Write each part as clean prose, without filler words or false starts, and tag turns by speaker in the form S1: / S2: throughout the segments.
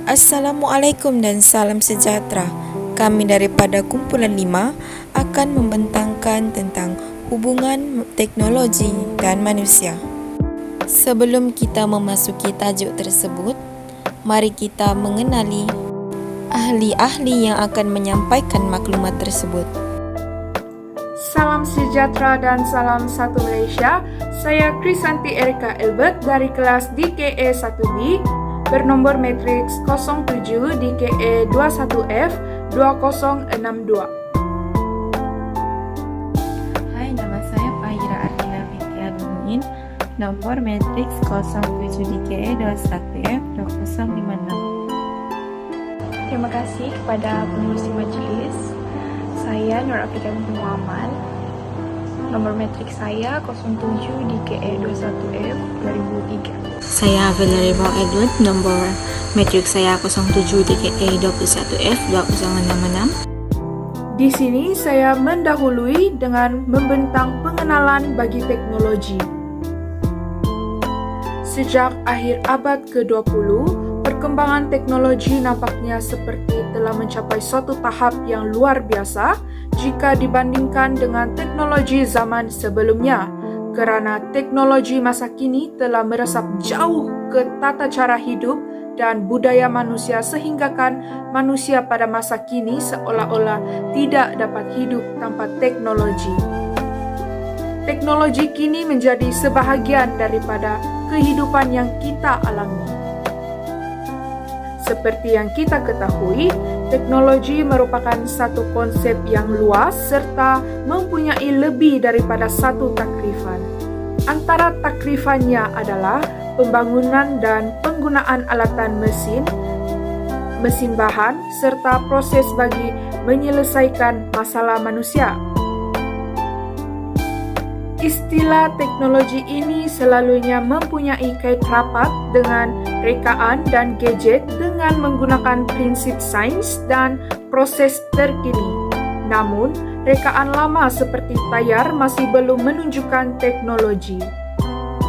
S1: Assalamualaikum dan salam sejahtera. Kami daripada Kumpulan 5 akan membentangkan tentang hubungan teknologi dan manusia. Sebelum kita memasuki tajuk tersebut, mari kita mengenali ahli-ahli yang akan menyampaikan maklumat tersebut.
S2: Salam sejahtera dan salam satu Malaysia. Saya Krisanti Erika Albert dari kelas DKE 1B bernomor matriks 07 DKE 21F 2062.
S3: Hai, nama saya Fahira Ardina Binti Alumin, nomor matriks 07 DKE 21F 2056.
S4: Terima kasih kepada pengurusi majlis. Saya Nur Afrika binti Muhammad. Nomor matrik saya 07 DKE 21F 2003.
S5: Saya Valerie Bang Edward, nombor matrik saya 07 DKE 21F 2066.
S2: Di sini saya mendahului dengan membentang pengenalan bagi teknologi. Sejak akhir abad ke-20, perkembangan teknologi nampaknya seperti telah mencapai suatu tahap yang luar biasa jika dibandingkan dengan teknologi zaman sebelumnya, kerana teknologi masa kini telah meresap jauh ke tata cara hidup dan budaya manusia sehinggakan manusia pada masa kini seolah-olah tidak dapat hidup tanpa teknologi. Teknologi kini menjadi sebahagian daripada kehidupan yang kita alami. Seperti yang kita ketahui, teknologi merupakan satu konsep yang luas serta mempunyai lebih daripada satu takrifan. Antara takrifannya adalah pembangunan dan penggunaan alatan mesin bahan serta proses bagi menyelesaikan masalah manusia. Istilah teknologi ini selalunya mempunyai kait rapat dengan rekaan dan gadget dengan menggunakan prinsip sains dan proses terkini. Namun, rekaan lama seperti tayar masih belum menunjukkan teknologi.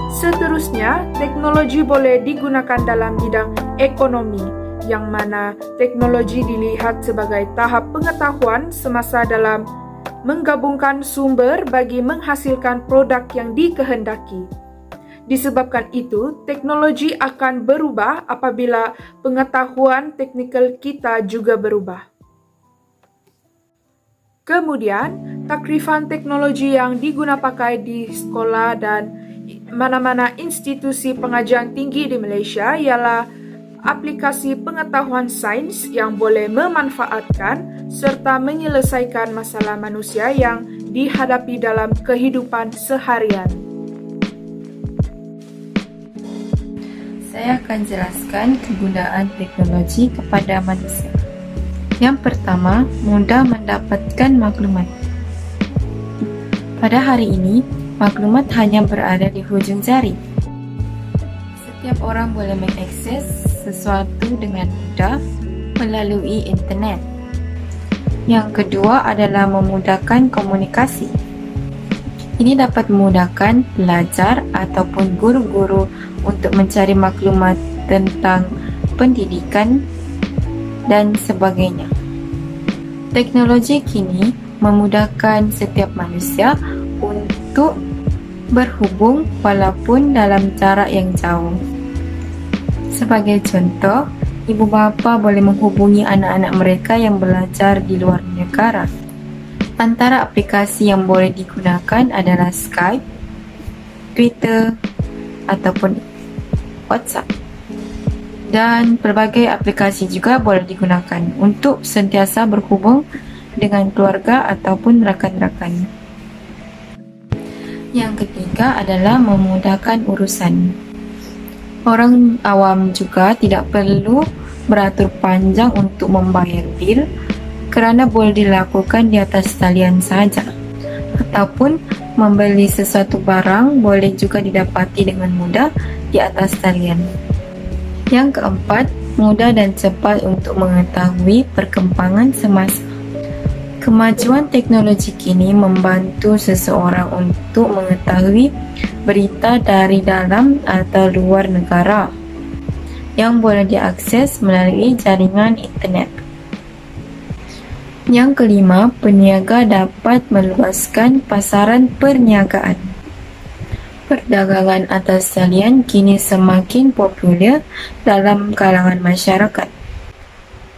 S2: Seterusnya, teknologi boleh digunakan dalam bidang ekonomi, yang mana teknologi dilihat sebagai tahap pengetahuan semasa dalam menggabungkan sumber bagi menghasilkan produk yang dikehendaki. Disebabkan itu, teknologi akan berubah apabila pengetahuan teknikal kita juga berubah. Kemudian, takrifan teknologi yang digunapakai di sekolah dan mana-mana institusi pengajian tinggi di Malaysia ialah aplikasi pengetahuan sains yang boleh memanfaatkan serta menyelesaikan masalah manusia yang dihadapi dalam kehidupan seharian.
S3: Saya akan jelaskan kegunaan teknologi kepada manusia. Yang pertama, mudah mendapatkan maklumat. Pada hari ini, maklumat hanya berada di hujung jari. Setiap orang boleh mengakses sesuatu dengan mudah melalui internet. Yang kedua adalah memudahkan komunikasi. Ini dapat memudahkan pelajar ataupun guru-guru untuk mencari maklumat tentang pendidikan dan sebagainya. Teknologi kini memudahkan setiap manusia untuk berhubung walaupun dalam jarak yang jauh. Sebagai contoh, ibu bapa boleh menghubungi anak-anak mereka yang belajar di luar negara. Antara aplikasi yang boleh digunakan adalah Skype, Twitter, ataupun WhatsApp. Dan berbagai aplikasi juga boleh digunakan untuk sentiasa berhubung dengan keluarga ataupun rakan-rakan. Yang ketiga adalah memudahkan urusan. Orang awam juga tidak perlu beratur panjang untuk membayar bil kerana boleh dilakukan di atas talian saja. Ataupun membeli sesuatu barang boleh juga didapati dengan mudah di atas talian. Yang keempat, mudah dan cepat untuk mengetahui perkembangan semasa. Kemajuan teknologi kini membantu seseorang untuk mengetahui berita dari dalam atau luar negara. yang boleh diakses melalui jaringan internet. Yang kelima, peniaga dapat meluaskan pasaran perniagaan. Perdagangan atas talian kini semakin popular dalam kalangan masyarakat.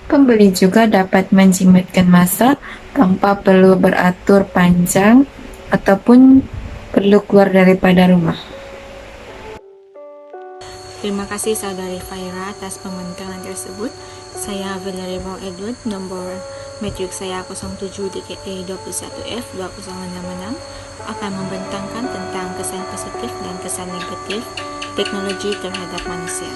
S3: Pembeli juga dapat menjimatkan masa tanpa perlu beratur panjang ataupun perlu keluar daripada rumah.
S5: Terima kasih saudari Faira atas pembincangan tersebut. Saya Venerable Edward, nombor metrik saya 07 DKA 21F 2066 akan membentangkan tentang kesan positif dan kesan negatif teknologi terhadap manusia.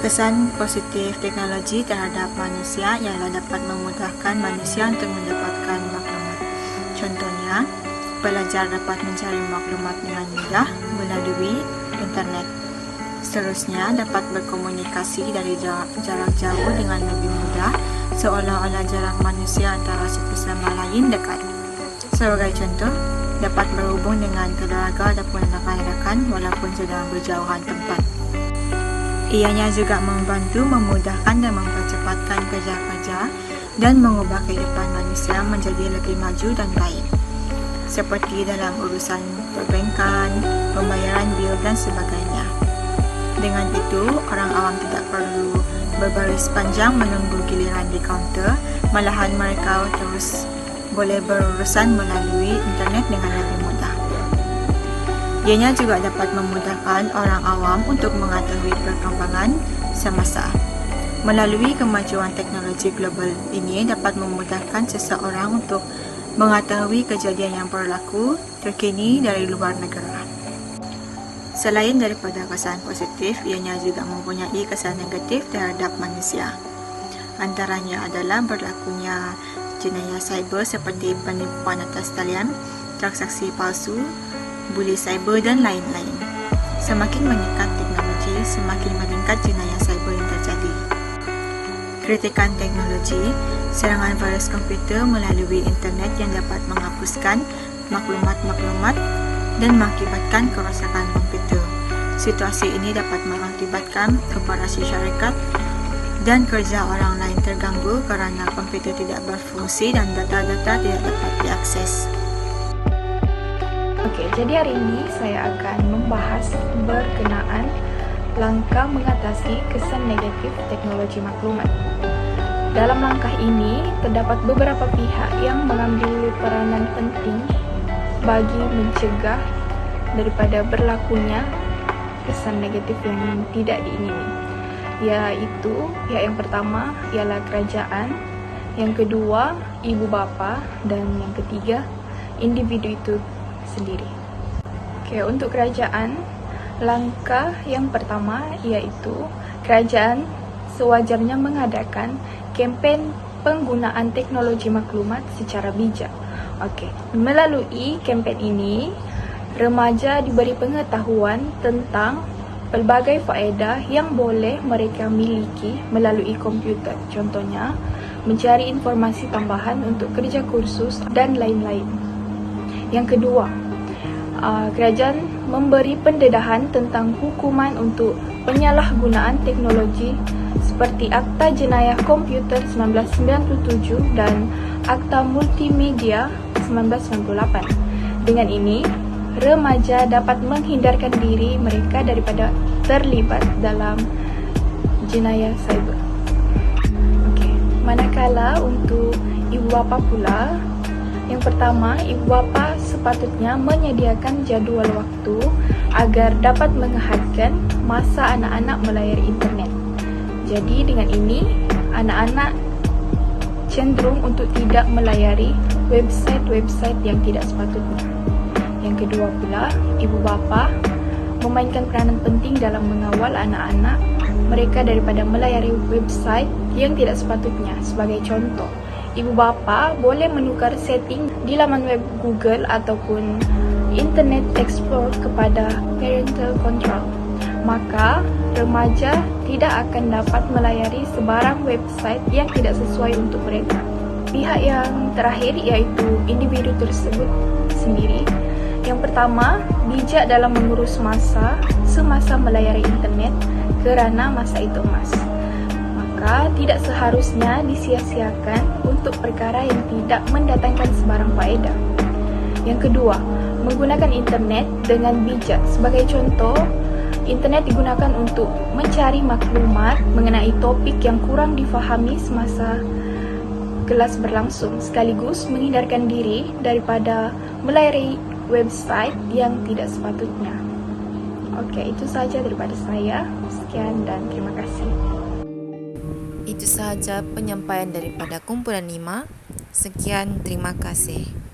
S5: Kesan positif teknologi terhadap manusia ialah dapat memudahkan manusia untuk mendapatkan maklumat. Contohnya, pelajar dapat mencari maklumat dengan mudah melalui internet. Seterusnya, dapat berkomunikasi dari jarak jauh dengan lebih mudah, seolah-olah jarak manusia antara satu sama lain dekat. Sebagai contoh, dapat berhubung dengan keluarga ataupun rakan-rakan walaupun sedang berjauhan tempat. Ianya juga membantu memudahkan dan mempercepatkan kerja-kerja dan mengubah kehidupan manusia menjadi lebih maju dan baik, seperti dalam urusan perbankan, pembayaran bil dan sebagainya. Dengan itu, orang awam tidak perlu berbaris panjang menunggu giliran di kaunter, malahan mereka terus boleh berurusan melalui internet dengan lebih mudah. Ianya juga dapat memudahkan orang awam untuk mengetahui perkembangan semasa. Melalui kemajuan teknologi global ini dapat memudahkan seseorang untuk mengetahui kejadian yang berlaku terkini dari luar negara. Selain daripada kesan positif, ianya juga mempunyai kesan negatif terhadap manusia. Antaranya adalah berlakunya jenayah cyber seperti penipuan atas talian, transaksi palsu, buli cyber dan lain-lain. Semakin meningkat teknologi, semakin meningkat jenayah cyber yang terjadi. Kritikan teknologi, serangan virus komputer melalui internet yang dapat menghapuskan maklumat-maklumat dan mengakibatkan kerosakan komputer. Situasi ini dapat mengakibatkan operasi syarikat dan kerja orang lain terganggu kerana komputer tidak berfungsi dan data-data tidak dapat diakses.
S4: Oke, jadi hari ini saya akan membahas berkenaan langkah mengatasi kesan negatif teknologi maklumat. Dalam langkah ini, terdapat beberapa pihak yang mengambil peranan penting bagi mencegah daripada berlakunya kesan negatif yang tidak diingini, yaitu pihak yang pertama ialah kerajaan, yang kedua ibu bapa, dan yang ketiga individu itu sendiri. Oke, untuk kerajaan, langkah yang pertama iaitu kerajaan sewajarnya mengadakan kempen penggunaan teknologi maklumat secara bijak. Okey, melalui kempen ini, remaja diberi pengetahuan tentang pelbagai faedah yang boleh mereka miliki melalui komputer. Contohnya, mencari informasi tambahan untuk kerja kursus dan lain-lain. Yang kedua, kerajaan memberi pendedahan tentang hukuman untuk penyalahgunaan teknologi seperti Akta Jenayah Komputer 1997 dan Akta Multimedia 1998. Dengan ini, remaja dapat menghindarkan diri mereka daripada terlibat dalam jenayah cyber. Okey, manakala untuk ibu bapa pula, yang pertama, ibu bapa sepatutnya menyediakan jadual waktu agar dapat menghadkan masa anak-anak melayari internet. Jadi dengan ini, anak-anak cenderung untuk tidak melayari website-website yang tidak sepatutnya. Yang kedua pula, ibu bapa memainkan peranan penting dalam mengawal anak-anak mereka daripada melayari website yang tidak sepatutnya. Sebagai contoh, ibu bapa boleh menukar setting di laman web Google ataupun Internet Explorer kepada parental control. Maka, remaja tidak akan dapat melayari sebarang website yang tidak sesuai untuk mereka. Pihak yang terakhir iaitu individu tersebut sendiri. Yang pertama, bijak dalam mengurus masa semasa melayari internet kerana masa itu emas. Maka tidak seharusnya disia-siakan untuk perkara yang tidak mendatangkan sebarang faedah. Yang kedua, menggunakan internet dengan bijak. Sebagai contoh, internet digunakan untuk mencari maklumat mengenai topik yang kurang difahami semasa kelas berlangsung, sekaligus menghindarkan diri daripada melayari website yang tidak sepatutnya. Okey, itu sahaja daripada saya. Sekian dan terima kasih.
S1: Itu sahaja penyampaian daripada kumpulan 5. Sekian, terima kasih.